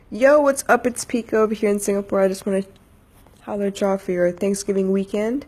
Yo, what's up? It's Pico over here in Singapore. I just want to holler at y'all for your Thanksgiving weekend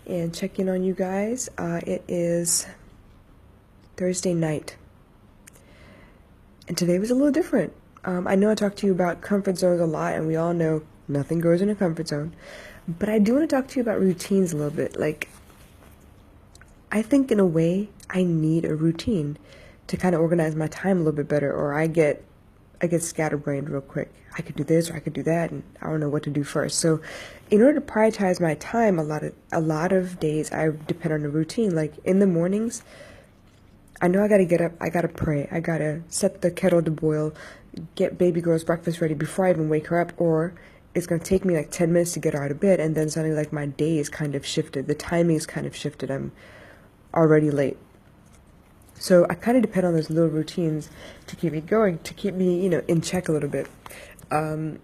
and check in on you guys. It is Thursday night, and today was a little different. I know I talked to you about comfort zones a lot, and we all know nothing grows in a comfort zone. But I do want to talk to you about routines a little bit. I think in a way, I need a routine to kind of organize my time a little bit better, or I get scatterbrained real quick. I could do this or I could do that, and I don't know what to do first. So, in order to prioritize my time, a lot of days I depend on a routine. Like in the mornings, I know I gotta get up, I gotta pray, I gotta set the kettle to boil, get baby girl's breakfast ready before I even wake her up, or it's gonna take me like 10 minutes to get her out of bed, and then suddenly like my day is kind of shifted. The timing is kind of shifted. I'm already late. So I kind of depend on those little routines to keep me going, to keep me, in check a little bit. And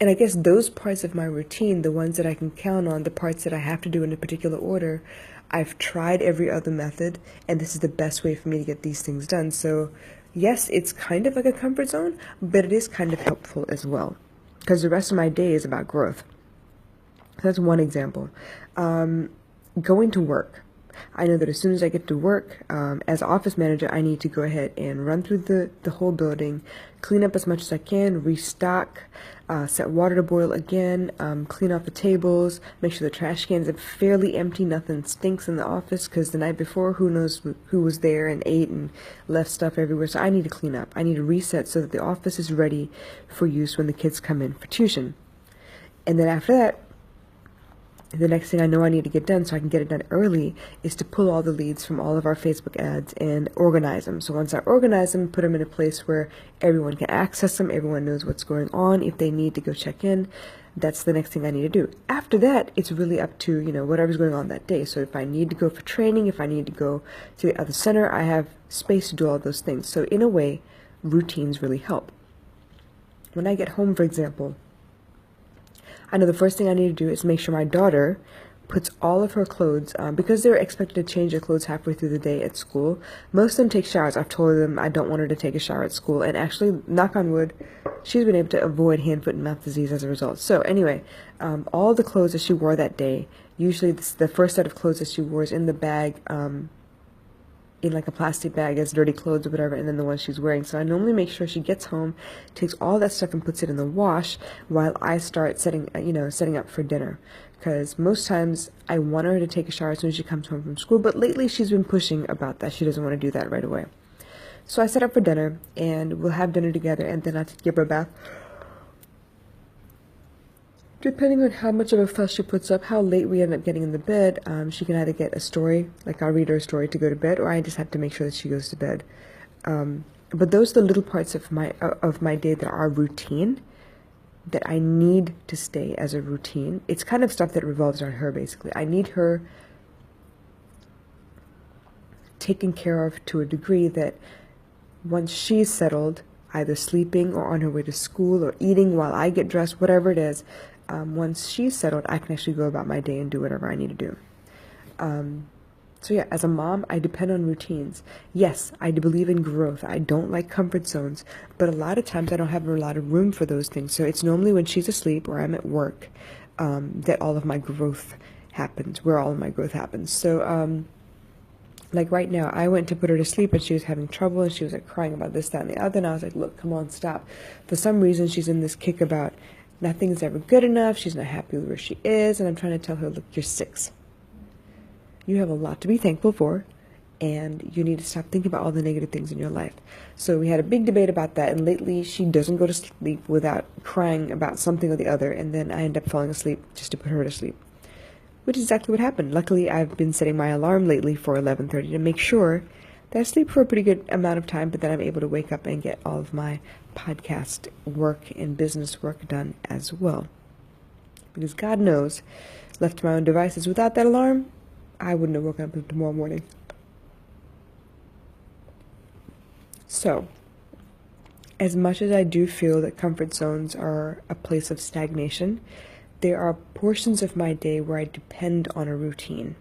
I guess those parts of my routine, the ones that I can count on, the parts that I have to do in a particular order, I've tried every other method, and this is the best way for me to get these things done. So yes, it's kind of like a comfort zone, but it is kind of helpful as well, because the rest of my day is about growth. That's one example. Going to work. I know that as soon as I get to work, as office manager, I need to go ahead and run through the whole building, clean up as much as I can, restock, set water to boil again, clean off the tables, make sure the trash cans are fairly empty, nothing stinks in the office, because the night before, who knows who was there and ate and left stuff everywhere. So I need to clean up. I need to reset so that the office is ready for use when the kids come in for tuition. And then after that, the next thing I know I need to get done so I can get it done early is to pull all the leads from all of our Facebook ads and organize them. So once I organize them, put them in a place where everyone can access them, everyone knows what's going on. If they need to go check in, that's the next thing I need to do. After that, it's really up to, whatever's going on that day. So if I need to go for training, if I need to go to the other center, I have space to do all those things. So in a way, routines really help. When I get home, for example, I know the first thing I need to do is make sure my daughter puts all of her clothes, because they're expected to change their clothes halfway through the day at school. Most of them take showers. I've told them I don't want her to take a shower at school. And actually, knock on wood, she's been able to avoid hand, foot, and mouth disease as a result. So anyway, all the clothes that she wore that day, usually the first set of clothes that she wore is in the bag, in like a plastic bag as dirty clothes or whatever, and then the ones she's wearing. So I normally make sure she gets home, takes all that stuff and puts it in the wash while I start setting up for dinner. Because most times I want her to take a shower as soon as she comes home from school, but lately she's been pushing about that. She doesn't want to do that right away. So I set up for dinner, and we'll have dinner together, and then I give her a bath. Depending on how much of a fuss she puts up, how late we end up getting in the bed, she can either get a story, like I'll read her a story to go to bed, or I just have to make sure that she goes to bed. But those are the little parts of my day that are routine, that I need to stay as a routine. It's kind of stuff that revolves around her, basically. I need her taken care of to a degree that once she's settled, either sleeping or on her way to school or eating while I get dressed, whatever it is, once she's settled, I can actually go about my day and do whatever I need to do. So yeah, as a mom, I depend on routines. Yes, I do believe in growth. I don't like comfort zones, but a lot of times I don't have a lot of room for those things. So it's normally when she's asleep or I'm at work, that all of my growth happens, where all of my growth happens. So, like right now, I went to put her to sleep and she was having trouble and she was like crying about this, that, and the other. And I was like, look, come on, stop. For some reason, she's in this kick about nothing's ever good enough. She's not happy with where she is. And I'm trying to tell her, look, you're 6. You have a lot to be thankful for. And you need to stop thinking about all the negative things in your life. So we had a big debate about that. And lately, she doesn't go to sleep without crying about something or the other. And then I end up falling asleep just to put her to sleep, which is exactly what happened. Luckily, I've been setting my alarm lately for 11:30 to make sure that I sleep for a pretty good amount of time, but then I'm able to wake up and get all of my podcast work and business work done as well. Because God knows, left to my own devices without that alarm, I wouldn't have woken up until tomorrow morning. So, as much as I do feel that comfort zones are a place of stagnation, there are portions of my day where I depend on a routine.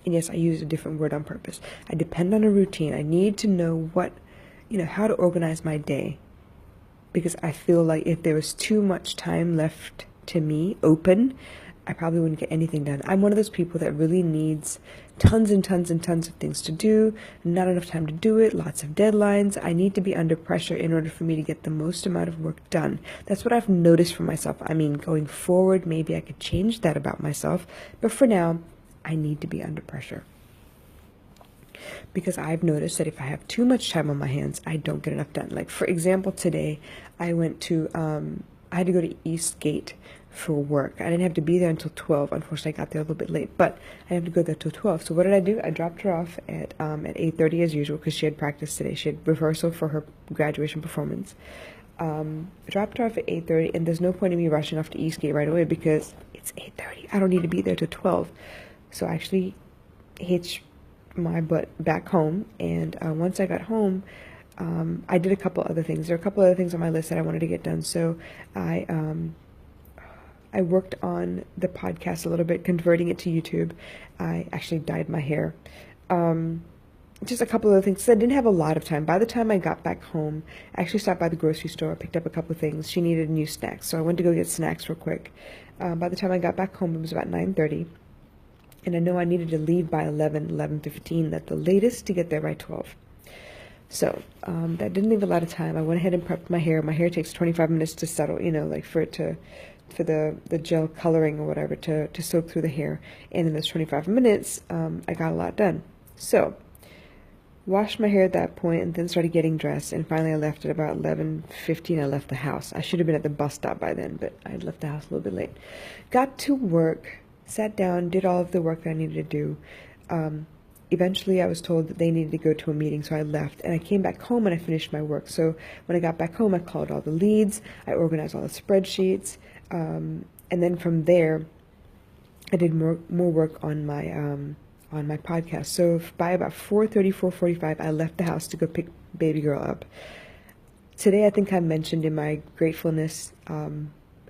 And yes, I use a different word on purpose. I depend on a routine. I need to know how to organize my day because I feel like if there was too much time left to me open, I probably wouldn't get anything done. I'm one of those people that really needs tons and tons and tons of things to do, not enough time to do it, lots of deadlines. I need to be under pressure in order for me to get the most amount of work done. That's what I've noticed for myself. I mean, going forward, maybe I could change that about myself, but for now, I need to be under pressure. Because I've noticed that if I have too much time on my hands, I don't get enough done. Like, for example, today I had to go to Eastgate for work. I didn't have to be there until 12. Unfortunately, I got there a little bit late, but I had to go there till 12. So what did I do? I dropped her off at 8:30 as usual, because she had practice today. She had rehearsal for her graduation performance. Dropped her off at 8:30, and there's no point in me rushing off to Eastgate right away because it's 8:30. I don't need to be there till 12. So I actually hitched my butt back home, and once I got home, I did a couple other things. There are a couple other things on my list that I wanted to get done. So I worked on the podcast a little bit, converting it to YouTube. I actually dyed my hair. Just a couple of things. So I didn't have a lot of time. By the time I got back home, I actually stopped by the grocery store, picked up a couple of things. She needed new snacks, so I went to go get snacks real quick. By the time I got back home, it was about 9:30. And I know I needed to leave by 11:15 at the latest to get there by 12. So that didn't leave a lot of time. I went ahead and prepped my hair. My hair takes 25 minutes to settle, like for the gel coloring or whatever to soak through the hair. And in those 25 minutes, I got a lot done. So washed my hair at that point and then started getting dressed. And finally I left at about 11:15. I left the house. I should have been at the bus stop by then, but I had left the house a little bit late. Got to work. Sat down, did all of the work that I needed to do. Eventually, I was told that they needed to go to a meeting, so I left. And I came back home and I finished my work. So when I got back home, I called all the leads. I organized all the spreadsheets. And then from there, I did more work on my podcast. So by about 4:30, 4:45, I left the house to go pick baby girl up. Today, I think I mentioned in my gratefulness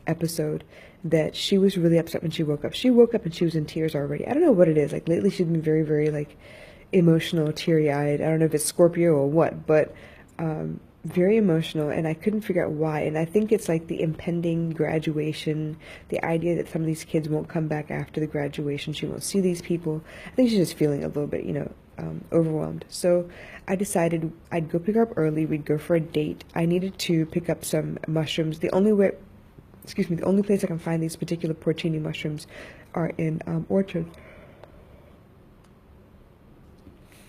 episode that she was really upset when she woke up. She woke up and she was in tears already. I don't know what it is. Like lately she's been very, very like emotional, teary-eyed. I don't know if it's Scorpio or what, but very emotional, and I couldn't figure out why. And I think it's like the impending graduation, the idea that some of these kids won't come back after the graduation. She won't see these people. I think she's just feeling a little bit, overwhelmed. So I decided I'd go pick her up early. We'd go for a date. I needed to pick up some mushrooms. The only place I can find these particular porcini mushrooms are in Orchard.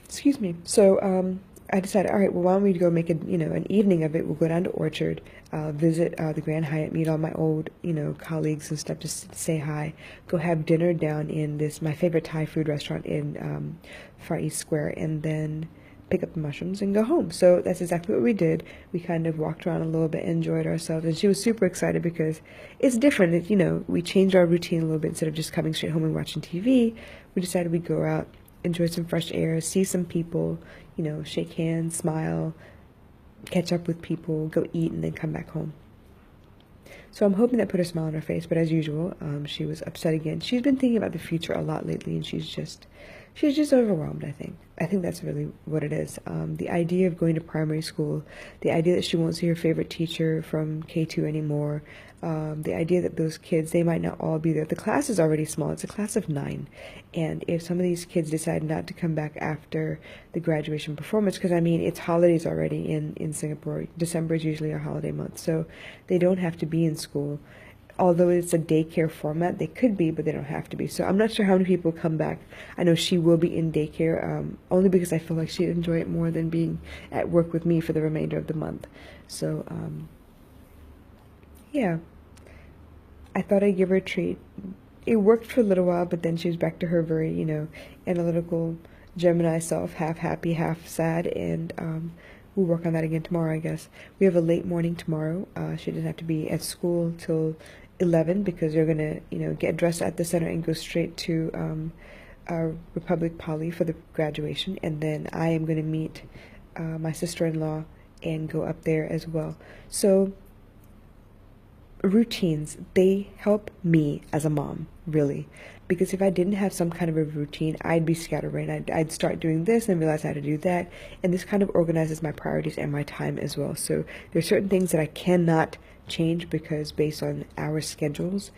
Excuse me. So I decided, all right, well, why don't we go make an evening of it? We'll go down to Orchard, visit the Grand Hyatt, meet all my old, colleagues and stuff, just say hi, go have dinner down in my favorite Thai food restaurant in Far East Square, and then pick up the mushrooms and go home. So that's exactly what we did. We kind of walked around a little bit, enjoyed ourselves, and she was super excited because it's different. We changed our routine a little bit. Instead of just coming straight home and watching TV, we decided we'd go out, enjoy some fresh air, see some people, shake hands, smile, catch up with people, go eat, and then come back home. So I'm hoping that put a smile on her face, but as usual, she was upset again. She's been thinking about the future a lot lately, and she's just overwhelmed, I think. I think that's really what it is. The idea of going to primary school, the idea that she won't see her favorite teacher from K2 anymore, the idea that those kids, they might not all be there. The class is already small. It's a class of 9. And if some of these kids decide not to come back after the graduation performance, because, it's holidays already in Singapore. December is usually a holiday month, so they don't have to be in school. Although it's a daycare format, they could be, but they don't have to be. So I'm not sure how many people come back. I know she will be in daycare, only because I feel like she'd enjoy it more than being at work with me for the remainder of the month. So, yeah. I thought I'd give her a treat. It worked for a little while, but then she was back to her very, analytical Gemini self, half happy, half sad, and we'll work on that again tomorrow, I guess. We have a late morning tomorrow. She doesn't have to be at school till 11 because they're going to, get dressed at the center and go straight to Republic Poly for the graduation. And then I am going to meet my sister-in-law and go up there as well. So routines, they help me as a mom, really. Because if I didn't have some kind of a routine, I'd be scatterbrained. I'd start doing this and realize how to do that. And this kind of organizes my priorities and my time as well. So there's certain things that I cannot change because based on our schedules,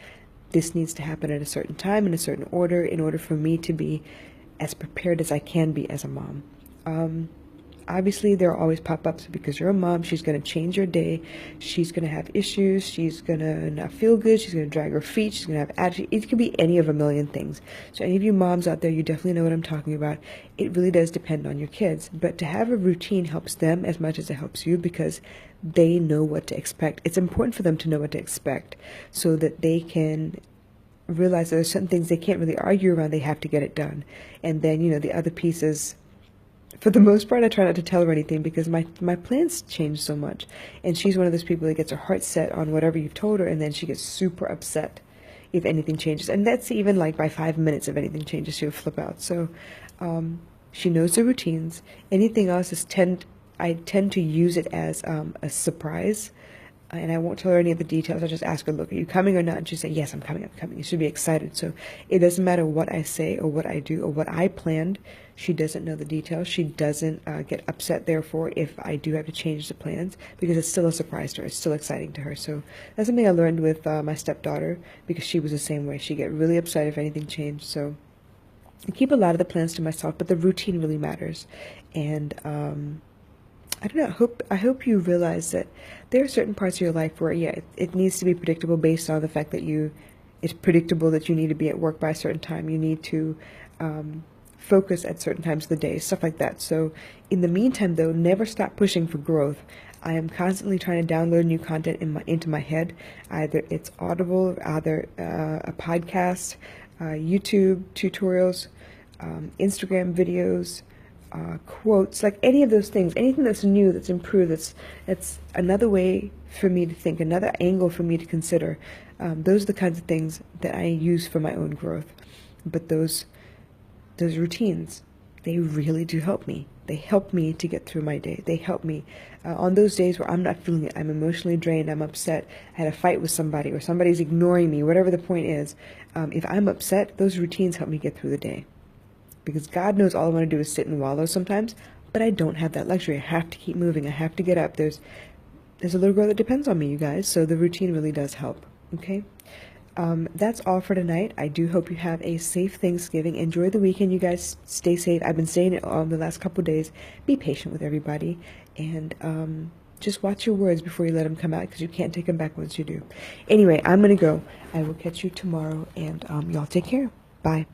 this needs to happen at a certain time in a certain order in order for me to be as prepared as I can be as a mom. Obviously, there are always pop-ups because you're a mom. She's going to change your day. She's going to have issues. She's going to not feel good. She's going to drag her feet. She's going to have attitude. It could be any of a million things. So any of you moms out there, you definitely know what I'm talking about. It really does depend on your kids. But to have a routine helps them as much as it helps you because they know what to expect. It's important for them to know what to expect so that they can realize that there's certain things they can't really argue around. They have to get it done. And then, the other pieces, for the most part, I try not to tell her anything because my plans change so much. And she's one of those people that gets her heart set on whatever you've told her, and then she gets super upset if anything changes. And that's even like by 5 minutes, if anything changes, she'll flip out. So she knows the routines. Anything else I tend to use it as a surprise. And I won't tell her any of the details. I just ask her, look, are you coming or not? And she say, yes, I'm coming. You should be excited. So it doesn't matter what I say or what I do or what I planned. She doesn't know the details. She doesn't get upset, therefore, if I do have to change the plans because it's still a surprise to her. It's still exciting to her. So that's something I learned with my stepdaughter because she was the same way. She'd get really upset if anything changed. So I keep a lot of the plans to myself, but the routine really matters. And I don't know. I hope you realize that there are certain parts of your life where, it needs to be predictable based on the fact that it's predictable that you need to be at work by a certain time. You need to focus at certain times of the day, stuff like that. So in the meantime, though, never stop pushing for growth. I am constantly trying to download new content into my head. Either it's Audible, either a podcast, YouTube tutorials, Instagram videos, quotes, like any of those things, anything that's new, that's improved, that's another way for me to think, another angle for me to consider. Those are the kinds of things that I use for my own growth. But those routines, they really do help me. They help me to get through my day. They help me on those days where I'm not feeling it. I'm emotionally drained. I'm upset. I had a fight with somebody or somebody's ignoring me, whatever the point is. If I'm upset, those routines help me get through the day. Because God knows all I want to do is sit and wallow sometimes, but I don't have that luxury. I have to keep moving. I have to get up. There's a little girl that depends on me, you guys, so the routine really does help, okay? That's all for tonight. I do hope you have a safe Thanksgiving. Enjoy the weekend, you guys. Stay safe. I've been saying it all the last couple of days. Be patient with everybody, and just watch your words before you let them come out because you can't take them back once you do. Anyway, I'm going to go. I will catch you tomorrow, and y'all take care. Bye.